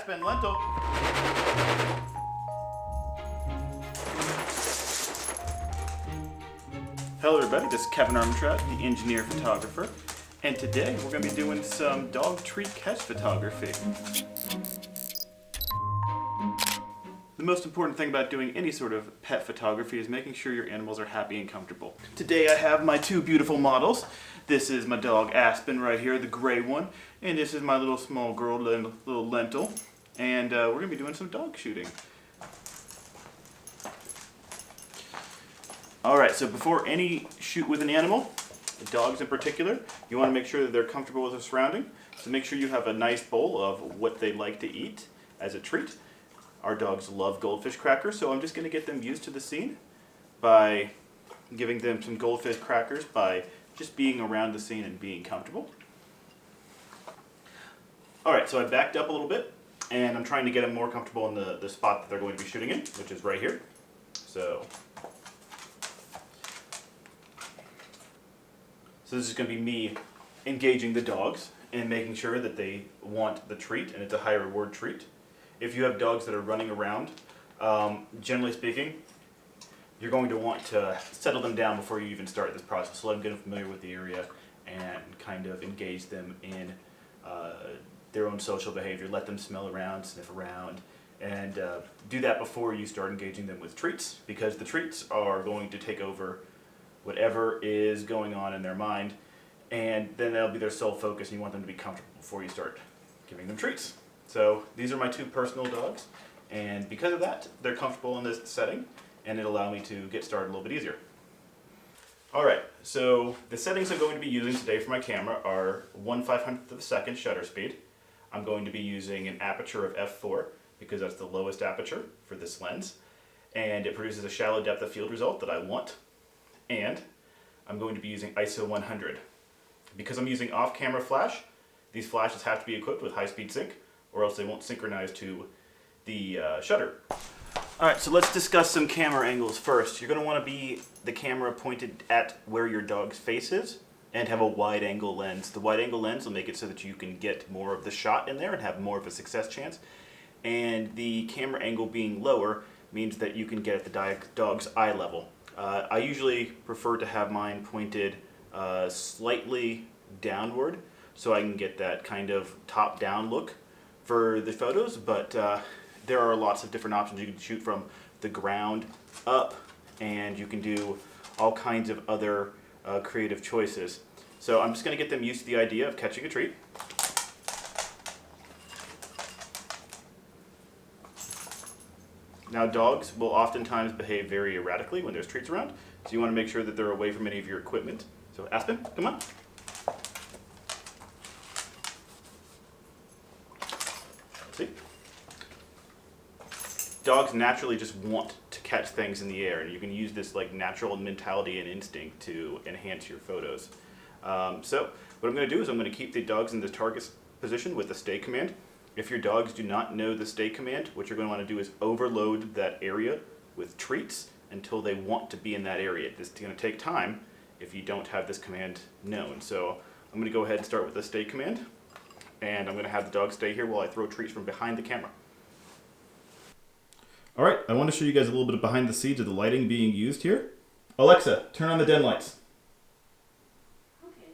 Aspen lentil. Hello everybody, this is Kevin Armentrout, the engineer photographer, and today we're going to be doing some dog treat catch photography. The most important thing about doing any sort of pet photography is making sure your animals are happy and comfortable. Today I have my two beautiful models. This is my dog Aspen right here, the gray one, and this is my little small girl, little Lentil, and we're going to be doing some dog shooting. Alright, so before any shoot with an animal, dogs in particular, you want to make sure that they're comfortable with their surrounding. So make sure you have a nice bowl of what they like to eat as a treat. Our dogs love goldfish crackers, so I'm just going to get them used to the scene by giving them some goldfish crackers by just being around the scene and being comfortable. Alright, so I backed up a little bit, and I'm trying to get them more comfortable in the spot that they're going to be shooting in, which is right here. So this is going to be me engaging the dogs and making sure that they want the treat, and it's a high reward treat. If you have dogs that are running around, generally speaking, you're going to want to settle them down before you even start this process. So let them get familiar with the area and kind of engage them in their own social behavior. Let them smell around, sniff around, and do that before you start engaging them with treats, because the treats are going to take over whatever is going on in their mind, and then that'll be their sole focus, and you want them to be comfortable before you start giving them treats. So these are my two personal dogs, and because of that, they're comfortable in this setting, and it'll allow me to get started a little bit easier. Alright, so the settings I'm going to be using today for my camera are 1/500th of a second shutter speed. I'm going to be using an aperture of f4, because that's the lowest aperture for this lens, and it produces a shallow depth of field result that I want. And I'm going to be using ISO 100. Because I'm using off-camera flash, these flashes have to be equipped with high-speed sync, or else they won't synchronize to the shutter. Alright, so let's discuss some camera angles first. You're going to want to be the camera pointed at where your dog's face is, and have a wide-angle lens. The wide-angle lens will make it so that you can get more of the shot in there and have more of a success chance. And the camera angle being lower means that you can get at the dog's eye level. I usually prefer to have mine pointed slightly downward so I can get that kind of top-down look for the photos, but there are lots of different options. You can shoot from the ground up, and you can do all kinds of other creative choices. So I'm just going to get them used to the idea of catching a treat. Now, dogs will oftentimes behave very erratically when there's treats around, so you want to make sure that they're away from any of your equipment. So Aspen, come on. See? Dogs naturally just want to catch things in the air, and you can use this like natural mentality and instinct to enhance your photos. So what I'm going to do is I'm going to keep the dogs in the target position with the stay command. If your dogs do not know the stay command, what you're going to want to do is overload that area with treats until they want to be in that area. This is going to take time if you don't have this command known. So I'm going to go ahead and start with the stay command, and I'm going to have the dog stay here while I throw treats from behind the camera. Alright, I want to show you guys a little bit of behind the scenes of the lighting being used here. Alexa, turn on the den lights. Okay.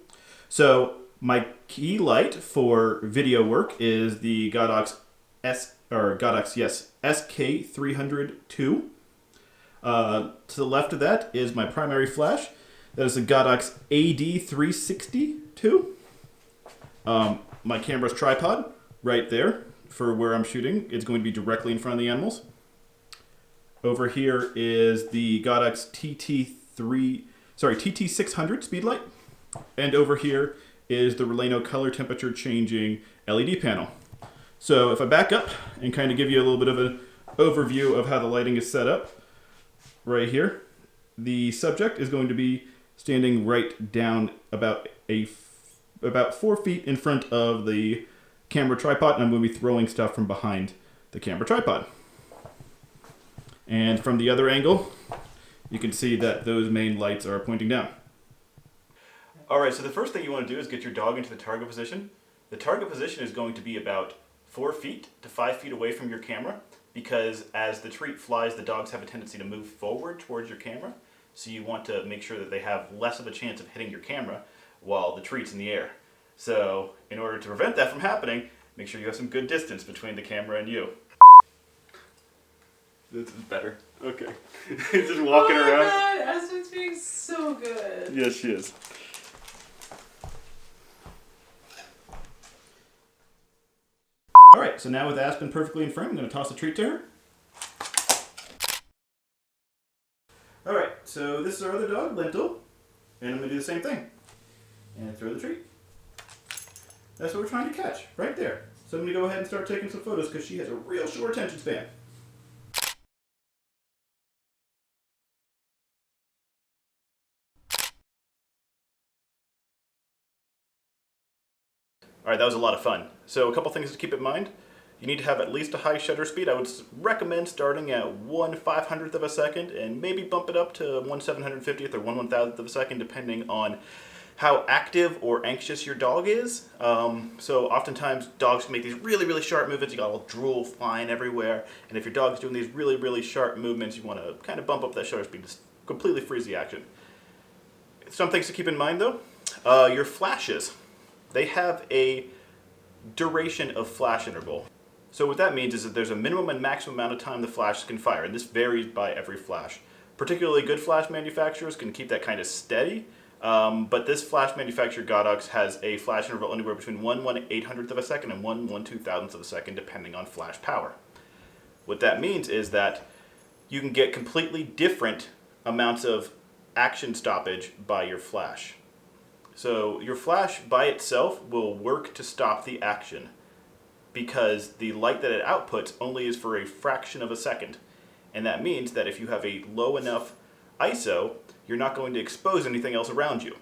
So my key light for video work is the Godox SK300ii. To the left of that is my primary flash. That is the Godox AD360ii. My camera's tripod right there for where I'm shooting. It's going to be directly in front of the animals. Over here is the Godox TT600 speed light, and over here is the Raleno color temperature changing LED panel. So if I back up and kind of give you a little bit of an overview of how the lighting is set up, right here, the subject is going to be standing right down about 4 feet in front of the camera tripod, and I'm going to be throwing stuff from behind the camera tripod. And from the other angle, you can see that those main lights are pointing down. Alright, so the first thing you want to do is get your dog into the target position. The target position is going to be about 4 feet to 5 feet away from your camera, because as the treat flies, the dogs have a tendency to move forward towards your camera. So you want to make sure that they have less of a chance of hitting your camera while the treat's in the air. So in order to prevent that from happening, make sure you have some good distance between the camera and you. This is better. Okay. He's just walking around. Oh my god, Aspen's being so good. Yes, she is. Alright, so now with Aspen perfectly in frame, I'm going to toss a treat to her. Alright, so this is our other dog, Lentil, and I'm going to do the same thing. And throw the treat. That's what we're trying to catch, right there. So I'm going to go ahead and start taking some photos because she has a real short attention span. Alright, that was a lot of fun. So a couple things to keep in mind. You need to have at least a high shutter speed. I would recommend starting at 1/500th of a second and maybe bump it up to 1/750th or 1/1000th of a second depending on how active or anxious your dog is. So oftentimes dogs can make these really sharp movements. You got all drool flying everywhere. And if your dog's doing these really sharp movements, you want to kind of bump up that shutter speed to completely freeze the action. Some things to keep in mind though. Your flashes. They have a duration of flash interval. So what that means is that there's a minimum and maximum amount of time the flash can fire, and this varies by every flash. Particularly good flash manufacturers can keep that kind of steady, but this flash manufacturer, Godox, has a flash interval anywhere between 1/1/800th of a second and 1/1/2000th of a second, depending on flash power. What that means is that you can get completely different amounts of action stoppage by your flash. So your flash by itself will work to stop the action because the light that it outputs only is for a fraction of a second. And that means that if you have a low enough ISO, you're not going to expose anything else around you,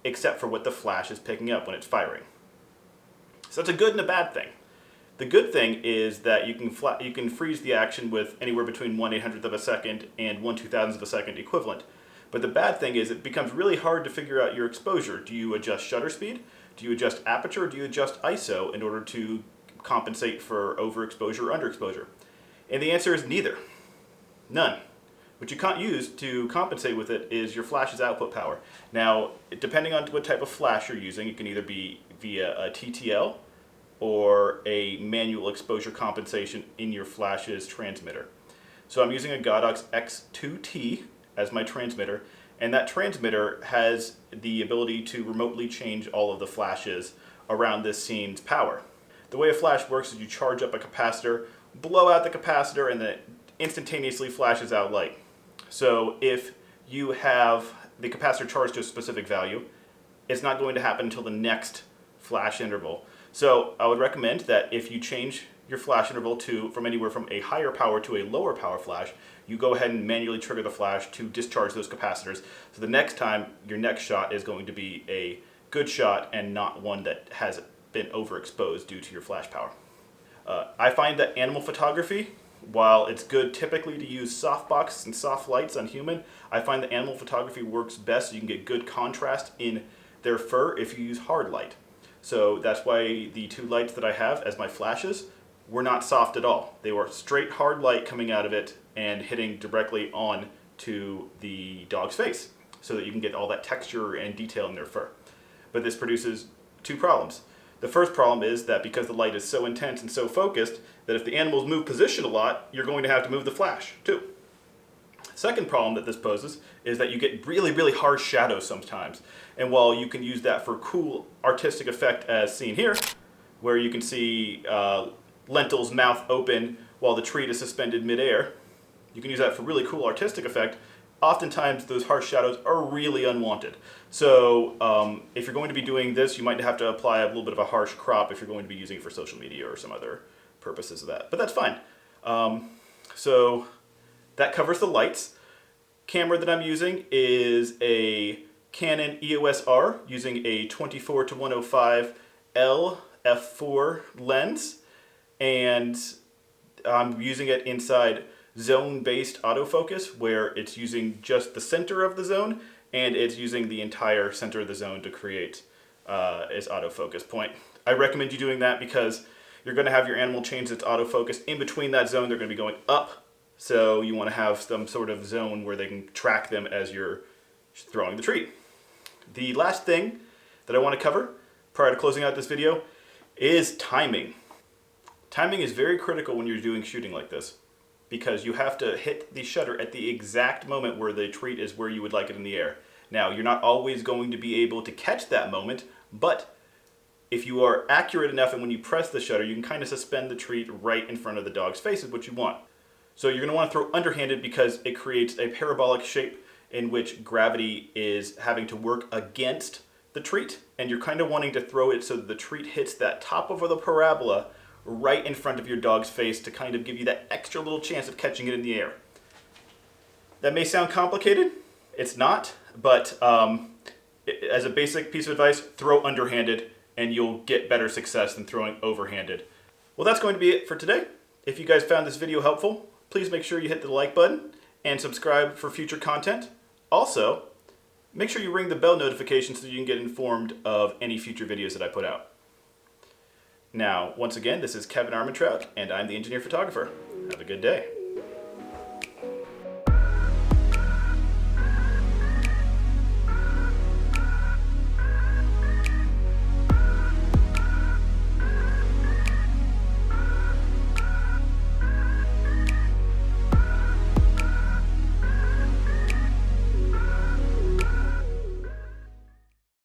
except for what the flash is picking up when it's firing. So that's a good and a bad thing. The good thing is that you can freeze the action with anywhere between 1/800th of a second and 1/2000th of a second equivalent. But the bad thing is it becomes really hard to figure out your exposure. Do you adjust shutter speed? Do you adjust aperture? Or do you adjust ISO in order to compensate for overexposure or underexposure? And the answer is neither. None. What you can't use to compensate with it is your flash's output power. Now, depending on what type of flash you're using, it can either be via a TTL or a manual exposure compensation in your flash's transmitter. So I'm using a Godox X2T as my transmitter, and that transmitter has the ability to remotely change all of the flashes around this scene's power. The way a flash works is you charge up a capacitor, blow out the capacitor, and then it instantaneously flashes out light. So if you have the capacitor charged to a specific value, it's not going to happen until the next flash interval. So I would recommend that if you change your flash interval from anywhere from a higher power to a lower power flash, you go ahead and manually trigger the flash to discharge those capacitors. So the next time, your next shot is going to be a good shot and not one that has been overexposed due to your flash power. I find that animal photography, while it's good typically to use softbox and soft lights on human, I find that animal photography works best so you can get good contrast in their fur if you use hard light. So that's why the two lights that I have as my flashes were not soft at all. They were straight hard light coming out of it and hitting directly on to the dog's face so that you can get all that texture and detail in their fur. But this produces two problems. The first problem is that because the light is so intense and so focused that if the animals move position a lot, you're going to have to move the flash too. Second problem that this poses is that you get really harsh shadows sometimes. And while you can use that for cool artistic effect as seen here, where you can see Lentil's mouth open while the treat is suspended midair, you can use that for really cool artistic effect. Oftentimes those harsh shadows are really unwanted. So if you're going to be doing this, you might have to apply a little bit of a harsh crop if you're going to be using it for social media or some other purposes of that. But that's fine. So that covers the lights. Camera that I'm using is a Canon EOS R using a 24-105 L f4 lens, and I'm using it inside zone-based autofocus where it's using just the center of the zone and it's using the entire center of the zone to create its autofocus point. I recommend you doing that because you're going to have your animal change its autofocus. In between that zone, they're going to be going up. So you want to have some sort of zone where they can track them as you're throwing the treat. The last thing that I want to cover prior to closing out this video is timing. Timing is very critical when you're doing shooting like this, because you have to hit the shutter at the exact moment where the treat is where you would like it in the air. Now, you're not always going to be able to catch that moment, but if you are accurate enough and when you press the shutter, you can kind of suspend the treat right in front of the dog's face is what you want. So you're going to want to throw underhanded because it creates a parabolic shape in which gravity is having to work against the treat, and you're kind of wanting to throw it so that the treat hits that top of the parabola right in front of your dog's face to kind of give you that extra little chance of catching it in the air. That may sound complicated. It's not, but as a basic piece of advice, throw underhanded and you'll get better success than throwing overhanded. Well, that's going to be it for today. If you guys found this video helpful, please make sure you hit the like button and subscribe for future content. Also, make sure you ring the bell notification so you can get informed of any future videos that I put out. Now, once again, this is Kevin Armentrout, and I'm the engineer photographer. Have a good day.